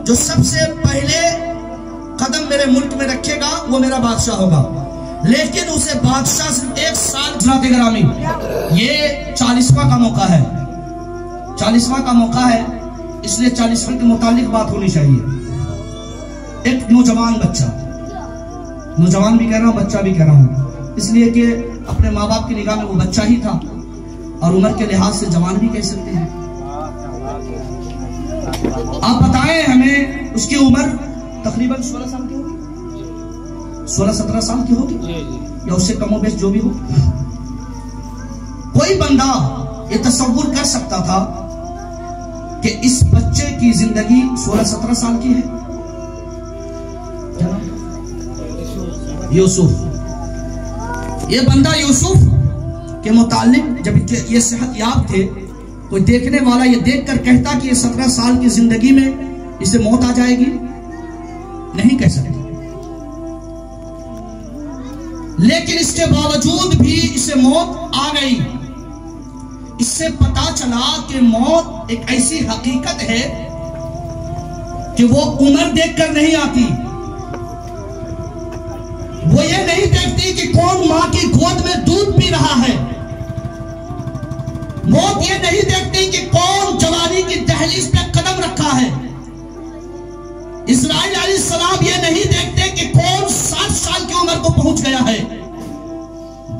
جو سب سے پہلے قدم میرے ملک میں رکھے گا وہ میرا بادشاہ ہوگا، لیکن اسے بادشاہ سے 1 سال حضرات گرامی، یہ 40واں کا موقع ہے، 40واں کا موقع ہے، اس لیے 40واں کے متعلق بات ہونی چاہیے۔ ایک نوجوان بچہ، نوجوان بھی کہہ رہا ہوں، بچہ بھی کہہ رہا ہوں، اس لیے کہ اپنے ماں باپ کی نگاہ میں وہ بچہ ہی تھا اور عمر کے لحاظ سے جوان بھی کہہ سکتے ہیں۔ آپ بتائیں ہمیں اس کی عمر تقریباً 16 سال کی ہوگی، 16-17 سال کی ہوگی یا اس سے کم و بیش جو بھی ہو۔ کوئی بندہ یہ تصور کر سکتا تھا کہ اس بچے کی زندگی 16-17 سال کی ہے؟ یوسف، یہ بندہ یوسف کے متعلق جب یہ صحت یاب تھے، کوئی دیکھنے والا یہ دیکھ کر کہتا کہ یہ 17 سال کی زندگی میں اسے موت آ جائے گی؟ نہیں کہہ سکتے، لیکن اس کے باوجود بھی اسے موت آ گئی۔ اس سے پتا چلا کہ موت ایک ایسی حقیقت ہے کہ وہ عمر دیکھ کر نہیں آتی، وہ یہ نہیں دیکھتی کہ کون ماں کی گود میں دودھ پی رہا ہے، موت یہ نہیں دیکھتی کہ کون جوانی کی دہلیز پہ قدم رکھا ہے، اسرائیل علیہ السلام یہ نہیں دیکھتے کہ کون 60 سال کی عمر کو پہنچ گیا ہے،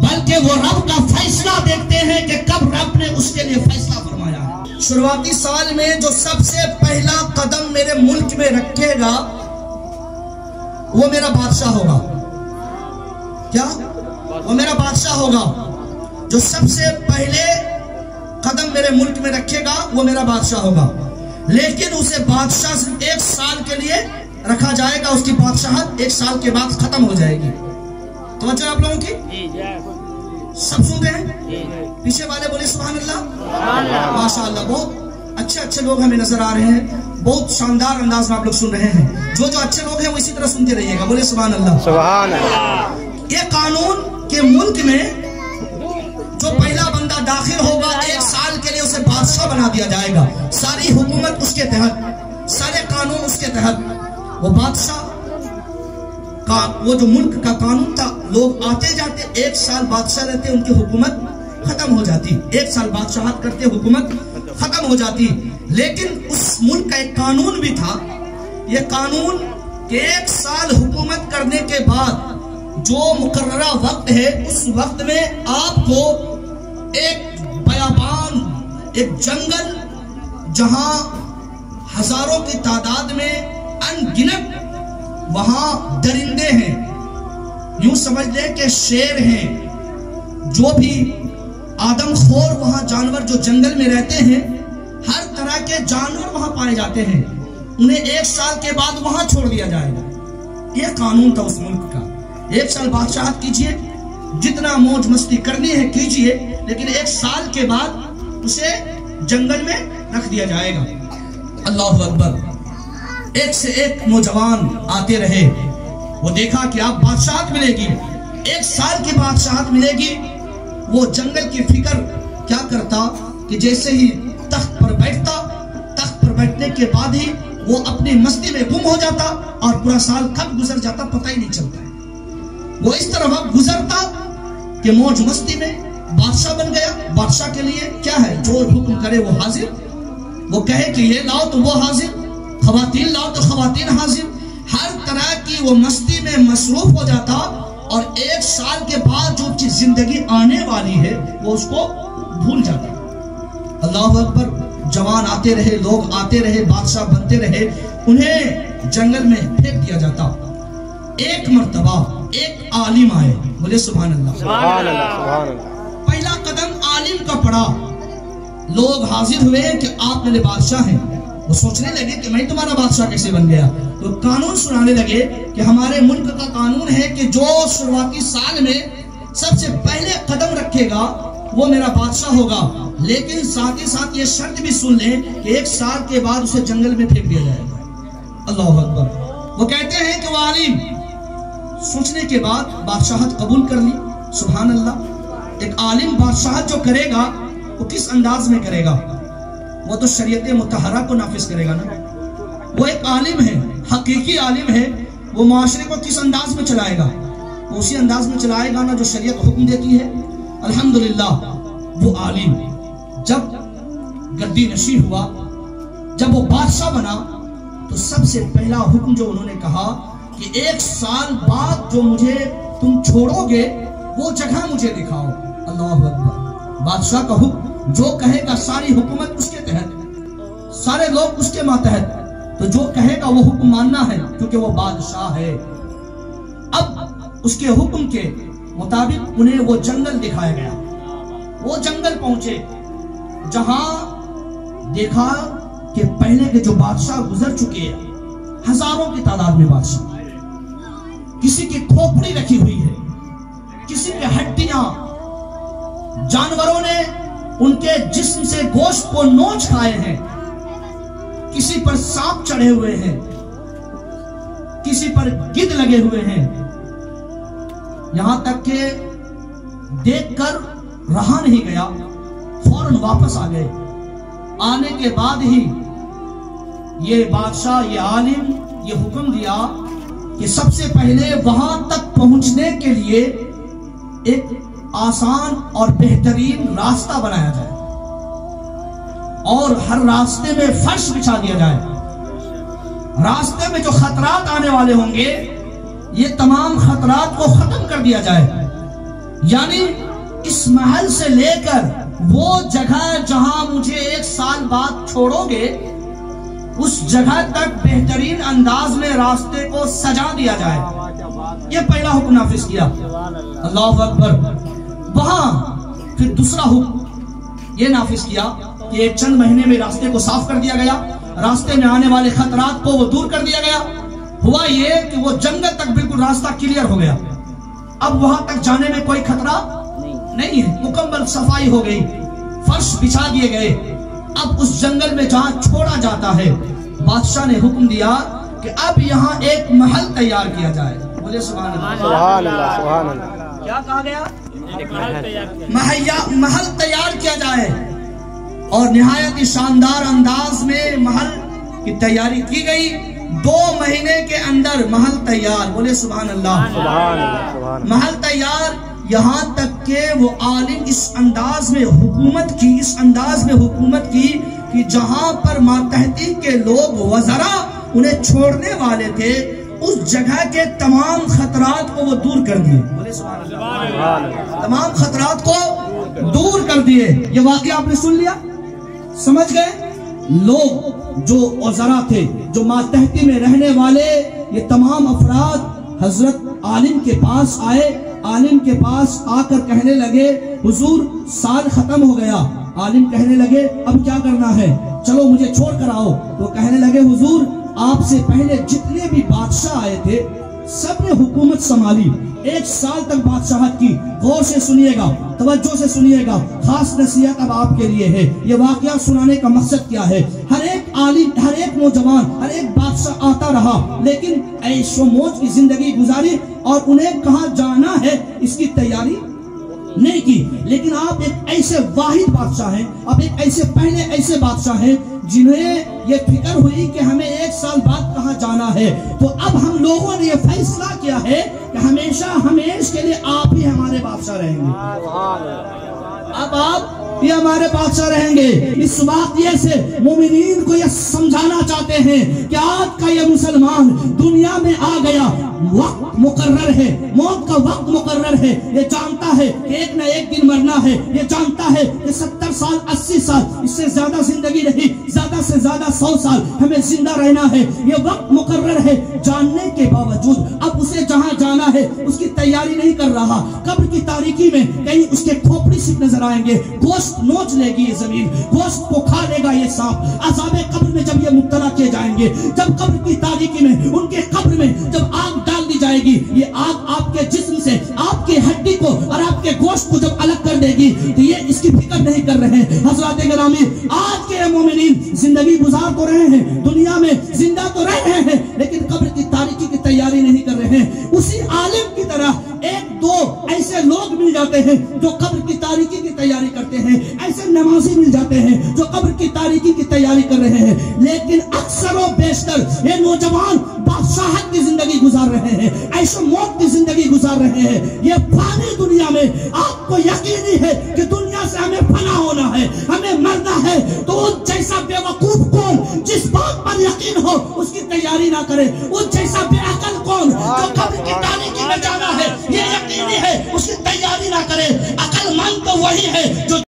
بلکہ وہ رب کا فیصلہ دیکھتے ہیں کہ کب رب نے اس کے لیے فیصلہ فرمایا ہے۔ شروعاتی سال میں جو سب سے پہلا قدم میرے ملک میں رکھے گا وہ میرا بادشاہ ہوگا۔ کیا؟ وہ میرا بادشاہ ہوگا۔ جو سب سے پہلے قدم میرے ملک میں رکھے گا وہ میرا بادشاہ ہوگا، لیکن اسے بادشاہ سے 1 سال کے لیے رکھا جائے گا، اس کی بادشاہت 1 سال کے بعد ختم ہو جائے گی۔ توجہ آپ لوگوں کی؟ سب سنتے ہیں؟ پیچھے والے بولے سبحان اللہ، ماشاء اللہ، بہت اچھے لوگ ہمیں نظر آ رہے ہیں، بہت شاندار انداز میں آپ لوگ سن رہے ہیں۔ جو اچھے لوگ ہیں وہ اسی طرح سنتے رہیے گا، بولے سبحان اللہ، سبحان اللہ۔ یہ قانون کے ملک میں جو پہلا بندہ داخل ہوگا 1 سال کے لیے اسے بادشاہ بنا دیا جائے گا، ساری حکومت اس کے تحت، سارے قانون اس کے تحت، وہ بادشاہ کا وہ جو ملک کا قانون تھا، لوگ آتے جاتے 1 سال بادشاہ رہتے، ان کی حکومت ختم ہو جاتی، 1 سال بادشاہت کرتے حکومت ختم ہو جاتی۔ لیکن اس ملک کا ایک قانون بھی تھا، یہ قانون کہ 1 سال حکومت کرنے کے بعد جو مقررہ وقت ہے اس وقت میں آپ کو ایک بیابان، ایک جنگل جہاں ہزاروں کی تعداد میں ان گنت وہاں درندے ہیں، یوں سمجھ لیں کہ شیر ہیں، جو بھی آدم خور وہاں جانور جو جنگل میں رہتے ہیں، ہر طرح کے جانور وہاں پائے جاتے ہیں، انہیں 1 سال کے بعد وہاں چھوڑ دیا جائے گا۔ یہ قانون تھا اس ملک کا۔ 1 سال بادشاہت کیجئے، جتنا موج مستی کرنی ہے کیجئے، لیکن 1 سال کے بعد اسے جنگل میں رکھ دیا جائے گا۔ اللہ اکبر۔ ایک سے ایک نوجوان آتے رہے، وہ دیکھا کہ آپ بادشاہت ملے گی، 1 سال کی بادشاہت ملے گی۔ وہ جنگل کی فکر کیا کرتا کہ جیسے ہی تخت پر بیٹھتا، تخت پر بیٹھنے کے بعد ہی وہ اپنی مستی میں گم ہو جاتا اور پورا سال کب گزر جاتا پتہ ہی نہیں چلتا۔ وہ اس طرح وقت گزرتا کہ موج مستی میں بادشاہ بن گیا۔ بادشاہ کے لیے کیا ہے؟ جو حکم کرے وہ حاضر، وہ کہے کہ یہ لاؤ تو وہ حاضر، خواتین لاؤ تو خواتین حاضر، ہر طرح کی وہ مستی میں مصروف ہو جاتا، اور 1 سال کے بعد جو کی زندگی آنے والی ہے وہ اس کو بھول جاتا۔ اللہ اکبر۔ جوان آتے رہے، لوگ آتے رہے، بادشاہ بنتے رہے، انہیں جنگل میں پھینک دیا جاتا۔ ایک مرتبہ ایک عالم آئے، بولے سبحان اللہ، سبحان اللہ۔ پہلا قدم عالم کا پڑا، لوگ حاضر ہوئے کہ آپ میرے بادشاہ ہیں۔ وہ سوچنے لگے کہ میں تمہارا بادشاہ کیسے بن گیا؟ تو قانون سنانے لگے کہ ہمارے ملک کا قانون ہے کہ جو شروعاتی سال میں سب سے پہلے قدم رکھے گا وہ میرا بادشاہ ہوگا، لیکن ساتھ ہی ساتھ یہ شرط بھی سن لیں کہ 1 سال کے بعد اسے جنگل میں پھینک دیا جائے گا۔ اللہ اکبر۔ وہ کہتے ہیں کہ وہ عالم سوچنے کے بعد بادشاہت قبول کر لی۔ سبحان اللہ۔ ایک عالم بادشاہت جو کرے گا وہ کس انداز میں کرے گا؟ وہ تو شریعت مطہرہ کو نافذ کرے گا نا۔ وہ ایک عالم ہے، حقیقی عالم ہے، وہ معاشرے کو کس انداز میں چلائے گا؟ وہ اسی انداز میں چلائے گا نا جو شریعت حکم دیتی ہے۔ الحمدللہ وہ عالم جب گدی نشین ہوا، جب وہ بادشاہ بنا، تو سب سے پہلا حکم جو انہوں نے کہا کہ 1 سال بعد جو مجھے تم چھوڑو گے وہ جگہ مجھے دکھاؤ۔ اللہ اکبر۔ بادشاہ کا حکم، جو کہے گا ساری حکومت اس کے تحت، سارے لوگ اس کے ماتحت، تو جو کہے گا وہ حکم ماننا ہے کیونکہ وہ بادشاہ ہے۔ اب اس کے حکم کے مطابق انہیں وہ جنگل دکھایا گیا۔ وہ جنگل پہنچے جہاں دیکھا کہ پہلے کے جو بادشاہ گزر چکے ہیں، ہزاروں کی تعداد میں بادشاہ، کسی کی کھوپڑی رکھی ہوئی ہے، کسی کے ہڈیاں، جانوروں نے ان کے جسم سے گوشت کو نوچ کھائے ہیں، کسی پر سانپ چڑھے ہوئے ہیں، کسی پر گدھ لگے ہوئے ہیں، یہاں تک کہ دیکھ کر رہا نہیں گیا، فوراً واپس آ گئے۔ آنے کے بعد ہی یہ بادشاہ، یہ عالم یہ حکم دیا کہ سب سے پہلے وہاں تک پہنچنے کے لیے ایک آسان اور بہترین راستہ بنایا جائے اور ہر راستے میں فرش بچھا دیا جائے۔ راستے میں جو خطرات آنے والے ہوں گے یہ تمام خطرات کو ختم کر دیا جائے، یعنی اس محل سے لے کر وہ جگہ جہاں مجھے 1 سال بعد چھوڑو گے اس جگہ تک بہترین انداز میں راستے کو سجا دیا جائے۔ یہ پہلا حکم نافذ کیا۔ اللہ اکبر۔ وہاں پھر دوسرا حکم یہ نافذ کیا کہ ایک چند مہینے میں راستے کو صاف کر دیا گیا، راستے میں آنے والے خطرات کو وہ دور کر دیا گیا۔ ہوا یہ کہ وہ جنگل تک بالکل راستہ کلیئر ہو گیا، اب وہاں تک جانے میں کوئی خطرہ نہیں ہے، مکمل صفائی ہو گئی، فرش بچھا دیے گئے۔ اب اس جنگل میں جہاں چھوڑا جاتا ہے، بادشاہ نے حکم دیا کہ اب یہاں ایک محل تیار کیا جائے۔ بولے سبحان اللہ۔ سبحان اللہ، سبحان اللہ۔ کیا کہا گیا؟ محل تیار کیا جائے، اور نہایت شاندار انداز میں محل کی تیاری کی گئی۔ 2 مہینے کے اندر محل تیار۔ بولے سبحان اللہ۔ سبحان اللہ، سبحان اللہ۔ محل تیار، یہاں تک کہ وہ عالم اس انداز میں حکومت کی کہ جہاں پر ماتحتی کے لوگ وزراء انہیں چھوڑنے والے تھے، اس جگہ کے تمام خطرات کو وہ دور کر دیے۔ بولے سبحان اللہ۔ تمام خطرات کو دور کر دیے۔ یہ واقعہ آپ نے سن لیا، سمجھ گئے؟ لوگ جو وزراء تھے، جو ماتحتی میں رہنے والے، یہ تمام افراد حضرت عالم کے پاس آئے۔ عالم کے پاس آ کر کہنے لگے حضور سال ختم ہو گیا۔ عالم کہنے لگے اب کیا کرنا ہے؟ چلو مجھے چھوڑ کر آؤ۔ تو کہنے لگے حضور آپ سے پہلے جتنے بھی بادشاہ آئے تھے سب نے حکومت سنبھالی، 1 سال تک بادشاہت کی۔ غور سے سنیے گا، توجہ سے سنیے گا، خاص نصیحت اب آپ کے لیے ہے۔ یہ واقعہ سنانے کا مقصد کیا ہے؟ ہر ایک عالم، ہر ایک نوجوان، ہر ایک بادشاہ آتا رہا لیکن عیش و موج کی زندگی گزاری اور انہیں کہاں جانا ہے اس کی تیاری نہیں کی۔ لیکن آپ ایک ایسے واحد بادشاہ ہیں، آپ ایک ایسے بادشاہ ہیں جنہیں یہ فکر ہوئی کہ ہمیں 1 سال بعد کہاں جانا ہے۔ تو اب ہم لوگوں نے یہ فیصلہ کیا ہے کہ ہمیشہ کے لیے آپ ہی ہمارے بادشاہ رہیں گے۔ اب آپ یہ ہمارے بادشاہ رہیں گے۔ اس واقعے سے مومنین کو یہ سمجھانا چاہتے ہیں کہ آج کا یہ مسلمان دنیا میں آ گیا، وقت مقرر ہے، موت کا وقت مقرر ہے، یہ جانتا ہے کہ ایک نہ ایک دن مرنا ہے، یہ جانتا ہے کہ 70 سال 80 سال اس سے زیادہ زندگی نہیں، زیادہ سے زیادہ 100 سال ہمیں زندہ رہنا ہے، یہ وقت مقرر ہے۔ جاننے کے باوجود اب اسے جہاں جانا ہے اس کی تیاری نہیں کر رہا۔ قبر کی تاریکی میں کہیں اس کے کھوپڑی سپ نظر آئیں گے، گوشت نوچ لے گی یہ زمین، گوشت کو کھا لے گا یہ سانپ۔ عذاب قبر میں جب یہ مبتلا کیے جائیں گے، جب قبر کی تاریکی میں ان کے قبر میں جب آگ ڈال دی جائے گی، یہ آگ آپ کے جسم سے آپ کی ہڈی کو اور آپ کے گوشت کو جب الگ کر دے گی تو یہ اس کی فکر نہیں کر رہے ہیں۔ حضرات گرامی، آج کے مومنین زندگی گزار تو رہے ہیں، دنیا میں زندہ تو رہ رہے ہیں، لیکن قبر کی تاریکی کی تیاری نہیں کر رہے ہیں۔ اسی عالم کی طرح 1-2 ایسے لوگ مل جاتے ہیں جو قبر کی تاریکی کی تیاری کرتے ہیں، ایسے نمازی مل جاتے ہیں جو قبر کی تاریکی کی تیاری کر رہے ہیں، لیکن اکثر و بیشتر یہ نوجوان بادشاہت کی زندگی گزار رہے ہیں، عیش و موت کی زندگی گزار رہے ہیں۔ یہ فانی دنیا میں آپ کو یقینی ہے کہ دنیا سے ہمیں فنا ہونا ہے، ہمیں مرنا ہے، تو ان جیسا بے وقوف کون جس بات پر یقین ہو اس کی تیاری نہ کرے، ان جیسا بے عقل کون جو قبر کی تاریکی میں جانا ہے یہ یقینی ہے اس کی تیاری نہ کرے۔ عقل مند تو وہی ہے